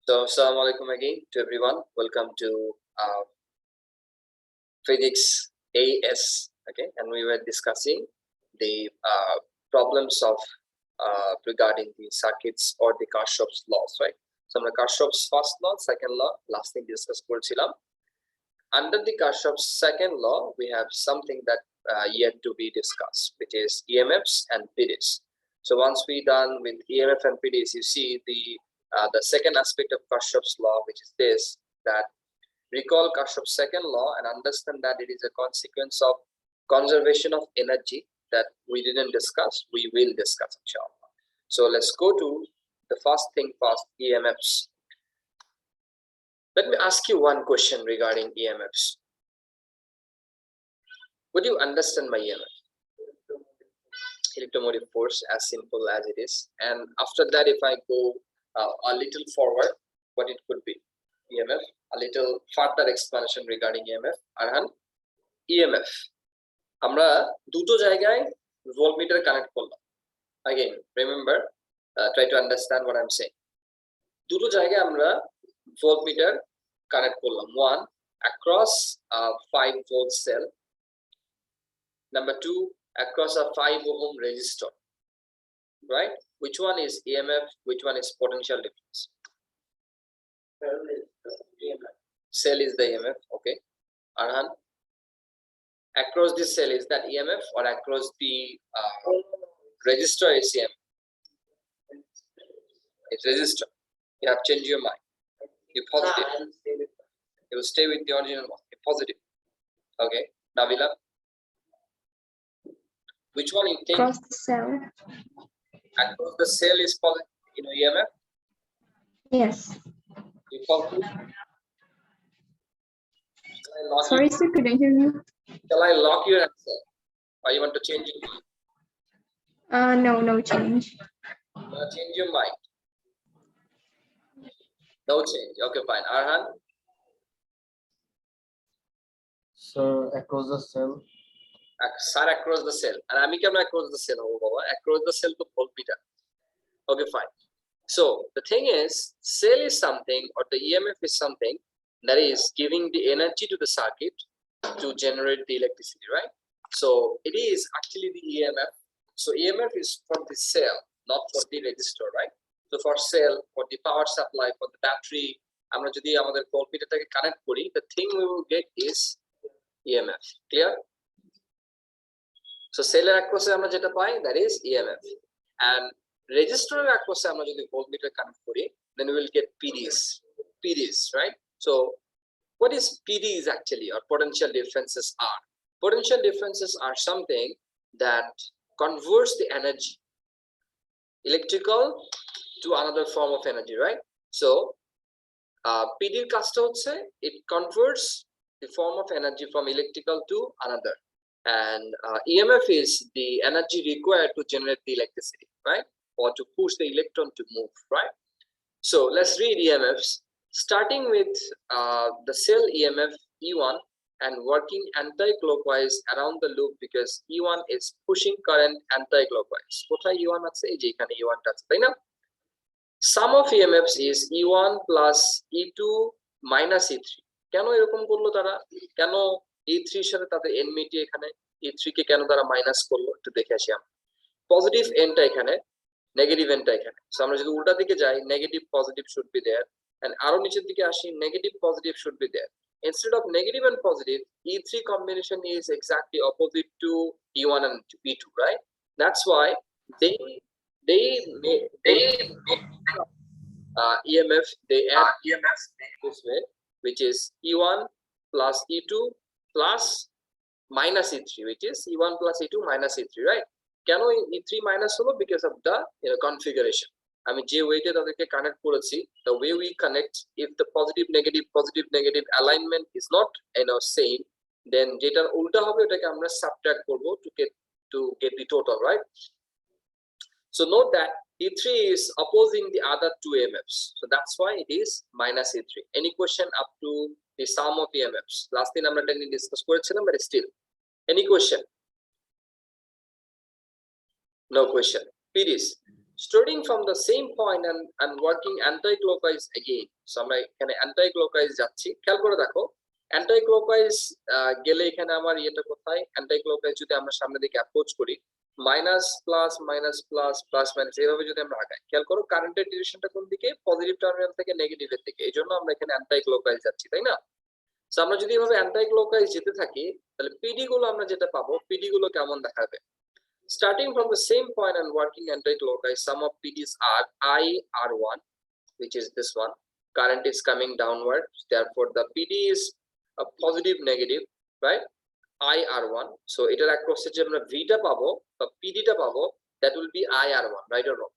So, assalamu alaikum again to everyone. Welcome to physics AS. Okay, and we were discussing the problems of regarding the circuits or the Kirchhoff's laws, right? So, Kirchhoff's first law, second law, last thing discuss করছিলাম. Under the Kirchhoff's second law, we have something that yet to be discussed, which is EMFs and PDs. So once we done with EMF and PDs, you see the second aspect of Kirchhoff's law, which is this, that recall Kirchhoff's second law and understand that it is a consequence of conservation of energy that we didn't discuss. We will discuss, inshallah. So let's go to the first thing first, EMFs. Let me ask you one question regarding EMFs. Would you understand my EMF? Electromotive force, as simple as it is. And after that, if I go a little forward, what it could be? EMF, a little further explanation regarding EMF. Arhan, EMF. আমরা দুটো জায়গায় voltmeter connect করলাম. Again, remember, try to understand what I'm saying. দুটো জায়গায় আমরা voltmeter connect করলাম. One, across a 5 volt cell. Number two, across a 5 ohm resistor. Right? Which one is EMF? Which one is potential difference? Cell is the EMF. Okay. Arhan, across this cell is that EMF or across the resistor is EMF? It's resistor. You have changed your mind. You're positive. You will stay with the original one. You're positive. Okay. Navila, which one you think? Across the cell. Across the cell is positive, EMF? Yes. You positive? Sorry, sir, could I hear you? Shall I lock your answer? Or you want to change it? No change. Change your mind. No change. Okay, fine. Arhan? Sir, across the cell. Sir, across the cell. And I'm across the cell. Across the cell to voltmeter. Okay, fine. So the thing is, cell is something, or the EMF is something that is giving the energy to the circuit to generate the electricity, right? So it is actually the EMF. So EMF is for the cell, not for the resistor, right? So for cell, for the power supply, for the battery, আমরা যদি আমাদের voltmeterটাকে connect করি, the thing we will get is EMF. Clear? So cell across আমরা যেটা পাই, that is EMF. And resistor across আমরা যদি voltmeter connect করি, then we will get PDs, right? So what is PDs actually, or potential differences are? Potential differences are something that converts the energy, electrical to another form of energy, right? So PD কাজটা হচ্ছে, it converts the form of energy from electrical to another. And EMF is the energy required to generate the electricity, right? Or to push the electron to move, right? So let's read EMFs, starting with the cell EMF E1 and working anti-clockwise around the loop because E1 is pushing current anti-clockwise. কোথায় E1 আছে? এই যে এখানে E1 আছে, তাই না? Sum of EMFs is E1 plus E2 minus E3. কেন এরকম করলো তারা? কেন E3 এর সাথে তাদের n মিটিয়ে এখানে E3 কে কেন তারা মাইনাস করলো? একটু দেখে আসি আমরা। পজিটিভ এনটা এখানে, নেগেটিভ এনটা এখানে। সো আমরা যদি উল্টা দিকে যাই, negative positive should be there, and আরো নিচের দিকে আসি, negative positive should be there. Instead of negative and positive, E3 combination is exactly opposite to E1 and E2, right? That's why they make EMF, they add EMF this way, which is E1 plus E2 plus minus E3, which is E1 plus E2 minus E3, right? কেন E3 minus হলো? Because of the configuration. আমি যে ওয়েতে তাদেরকে connect করেছি, the way we connect, if the positive negative alignment is not same, then যেটার উল্টা হবে ওটাকে আমরা subtract করব to get the total, right? So note that E3 is opposing the other two EMFs, so that's why it is minus E3. Any question up to the sum of EMFs? Last thing আমরা এটা নিয়ে discuss করেছিলাম, but still any question? No question. PDs. starting from the same point and working anti-clockwise again. So আমরা এখানে anti-clockwise যাচ্ছি, খেয়াল করে দেখো anti-clockwise গেলে এখানে আমার এটা কোথায়, anti-clockwise যদি আমরা সামনে দিকে অ্যাপ্রোচ করি minus plus minus plus plus minus এইভাবে যদি আমরা আগাই, খেয়াল করো কারেন্টের ডিরেকশনটা কোন দিকে, পজিটিভ টার্মিনাল থেকে নেগেটিভের দিকে, এই জন্য আমরা এখানে anti-clockwise যাচ্ছি, তাই না? সো আমরা যদি এভাবে anti-clockwise যেতে থাকি তাহলে পিডি গুলো আমরা যেটা পাবো, পিডি গুলো কেমন দেখাবে? Starting from the same point and working anti-clockwise, some of PDs are IR1, which is this one. Current is coming downward, therefore the PD is a positive negative, right? IR1. So এটার across যে আমরা V টা পাবো বা PD টা পাবো, that will be IR1, right or wrong?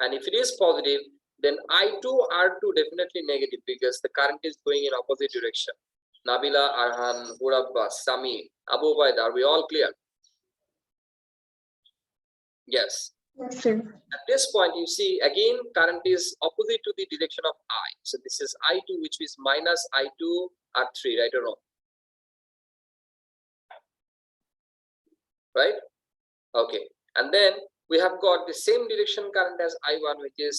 And if it is positive, then I2 R2 definitely negative because the current is going in opposite direction. Nabila, Arhan, Hurabba, Sami, Abu Baida, are we all clear? Yes. Yes, sir. At this point, you see again current is opposite to the direction of I. So this is I2, which is minus I2 R3, right or wrong? Right? Okay. And then we have got the same direction current as I1, which is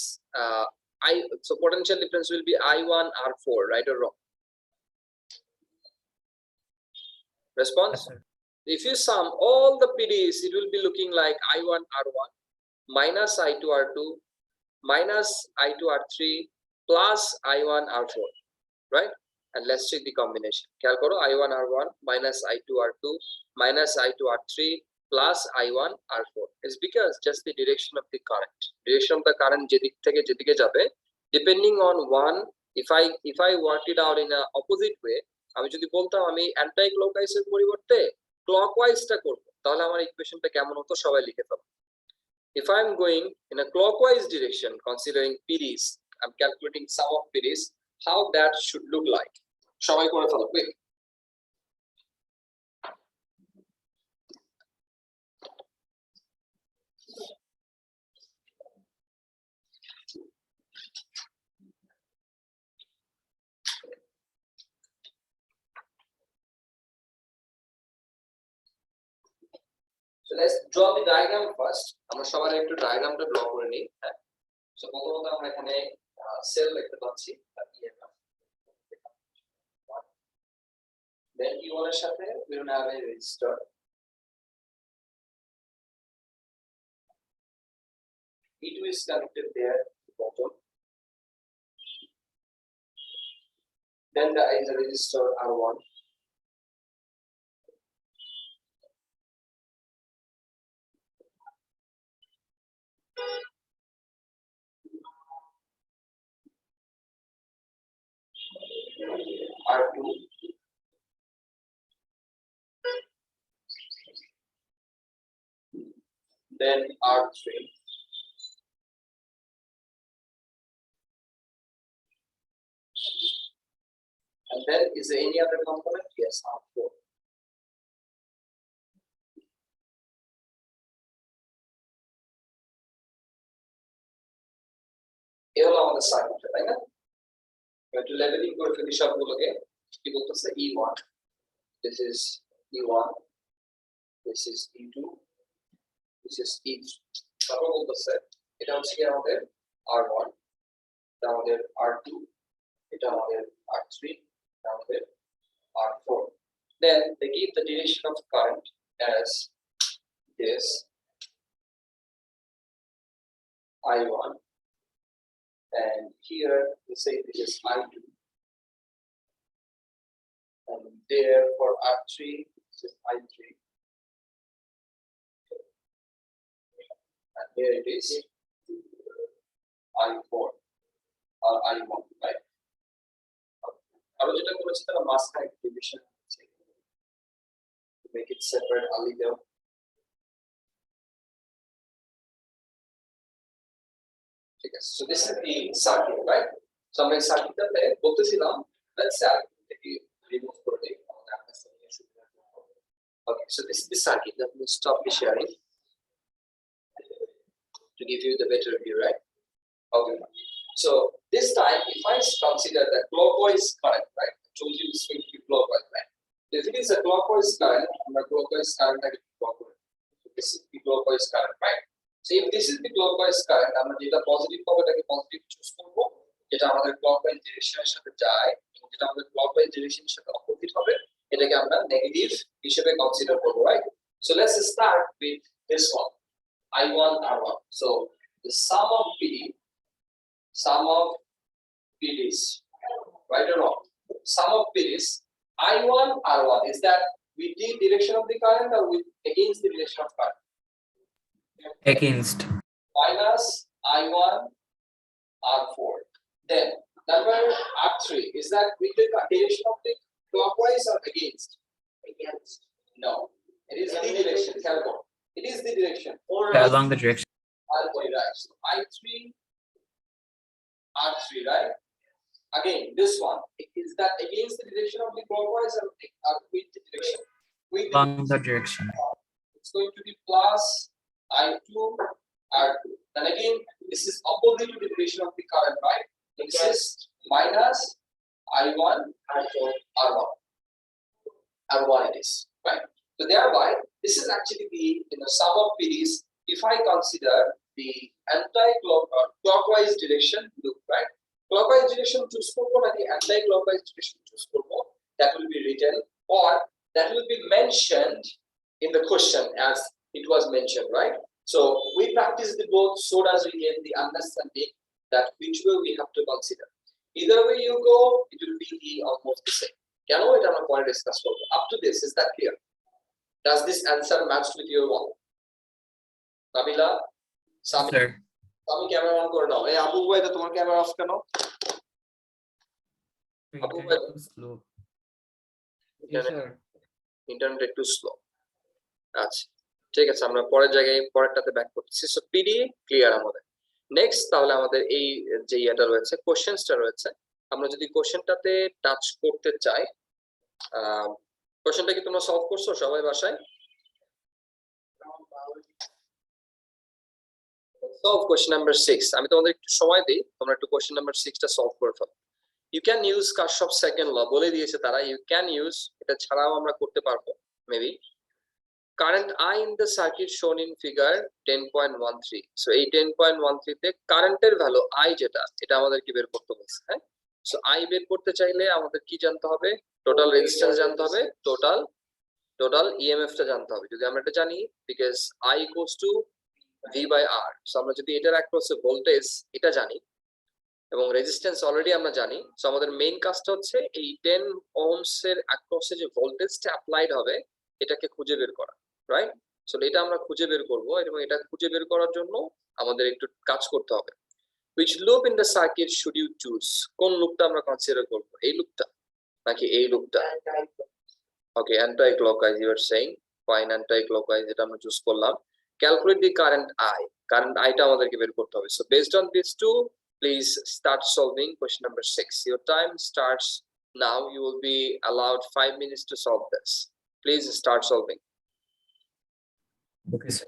so potential difference will be I1 R4, right or wrong? Response? Yes, sir. If you sum all the PDs, it will be looking like I1 R1 minus I2 R2 minus I2 R3 plus I1 R4, right? And let's check the combination. Khayal karo I1 R1 minus I2 R2 minus I2 R3 plus I1 R4. It's because just the direction of the current. Direction of the current jedik theke jedike jabe, depending on one, if I work it out in a opposite way, আমি যদি বলতাম আমি anti clockwise এর পরিবর্তে ক্লকওয়াইজটা করব, তাহলে আমার ইকুয়েশনটা কেমন হতো সবাই লিখে ফেলো। If I'm going in a clockwise direction, considering PDs, I'm calculating sum of PDs, how that should look like. সবাই করে ফেলো quick. So let's draw the diagram first. আমরা সবার একটু ডায়াগ্রামটা ড্র করে নিই। হ্যাঁ, সো প্রথমত আমরা এখানে সেল দেখতে পাচ্ছি, EMF then E1 এর সাথে we will have a resistor, E2 is connected there to the bottom, then there is a resistor R1, R2, then R3, and then is there any other component? Yes, R4. এই হলো আমাদের সার্কিটটা, তাই না? একটু leveling করে ফেলি সবগুলোকে। কি বলতেছে E1, this is E1, this is E2, this is E3, তারপর বলতেছে এটা হচ্ছে কি আমাদের R1, এটা আমাদের R2, এটা আমাদের R3, এটা আমাদের R4. Then they give the direction of current as this I1, and here we say this is I2, and there for R3 this is I3, and here it is I4 or I1, right? I was just going to mass division to make it separate a little. Okay, so this is the circuit, right? So I'm going to circuit that both the let's say remove project. Okay, so this is the circuit. Let me stop the sharing to give you the better view, right? Okay. So this time, if I consider the clockwise current, right? I told you it's going to be clockwise, right? If it is a clockwise current, the clockwise current I get clockwise. So this is the clockwise current, right? So if this is the clockwise current, আমরা যেটা positive হবে এটাকে positive choose করব, যেটা আমাদের clockwise ডিরেকশনের সাথে যায় এবং যেটা আমাদের ক্লকওয়াইজ ডিরেকশনের সাথে অপোজিট হবে এটাকে আমরা নেগেটিভ হিসেবে কনসিডার করব, right? So let's start with this one, I1 R1. So the sum of PDs, right or wrong? Sum of PDs I1 R1, is that with the direction of the current or with against the direction of current? Against. Minus I1 R4. Then number R3, is that with the direction of the clockwise or against? Against. No, it is the direction. It is the direction. Or Along the direction. right. So I3 R3, right? Again, this one, is that against the direction of the clockwise or with the direction? With Along the direction. it's going to be plus I2 R2. Then again, this is opposite to the direction of the current, right? This is minus I1 R1. R1 it is, right? So thereby, this is actually the sum of PDs if I consider the anti-clockwise direction loop, right? Clockwise direction choose করব নাকি anti-clockwise direction choose করব, that will be written or that will be mentioned in the question as it was mentioned, right? So we practice the both so as we get the understanding that which way we have to consider. Either way you go, it will be almost the same. কেন এটা আমরা পরে discuss করব. Up to this, is that clear? Does this answer match with your one? Nabila, Sami, Sir. Sami camera on করে নাও. এই আবু ভাই তো তোমার ক্যামেরা অফ কেন? Internet too slow. Yes, sir. Internet একটু স্লো। আচ্ছা ঠিক আছে, আমরা পরের জায়গায় পরেরটাতে ব্যাক করতেছি। সো পিডি ক্লিয়ার আমাদের। নেক্সট তাহলে আমাদের এই যে এটা রয়েছে কোশ্চেনসটা রয়েছে, আমরা যদি কোশ্চেনটাতে টাচ করতে চাই, কোশ্চেনটা কি তোমরা সলভ করছো সবাই বাসায়? Solve question number 6। আমি তোমাদের একটু সময় দেই, তোমরা একটু কোশ্চেন নাম্বার 6টা সলভ করে ফেলো। You can use Kirchhoff's second law, বলে দিয়েছে তারা, ইউ ক্যান ইউজ, এটা ছাড়াও আমরা করতে পারবো maybe. Current I in the circuit শোন ইন ফিগার 10.13। সো এই 10.13 তে কারেন্টের ভ্যালু আই যেটা, এটা আমাদেরকে বের করতে বলছে, হ্যাঁ? সো আই বের করতে চাইলে আমাদের কি জানতে হবে? টোটাল রেজিস্ট্যান্স জানতে হবে, টোটাল ইএমএফ টা জানতে হবে। যদি আমরা এটা জানি, because I equals to V by R, so আমরা যদি এটার অ্যাক্রসে ভোল্টেজ এটা জানি এবং রেজিস্ট্যান্স অলরেডি আমরা জানি, সো আমাদের মেইন কাজটা হচ্ছে এই 10 ওহমস এর অ্যাক্রসে যে ভোল্টেজটা অ্যাপ্লাইড হবে এটাকে খুঁজে বের করা, রাইট? সো এটা আমরা খুঁজে বের করব এবং এটা খুঁজে বের করার জন্য আমাদের একটু কাজ করতে হবে। which loop in the circuit should you choose? কোন লুপটা আমরা কনসিডার করব? এই লুপটা নাকি এই লুপটা? Okay, anti clockwise you are saying, fine, anti clockwise এটা আমরা চুজ করলাম। ক্যালকুলেট দি কারেন্ট আইটা আমাদেরকে বের করতে হবে। So based on this two, please start solving question number 6. Your time starts now. You will be allowed 5 minutes to solve this. Please start solving. Okay, sir.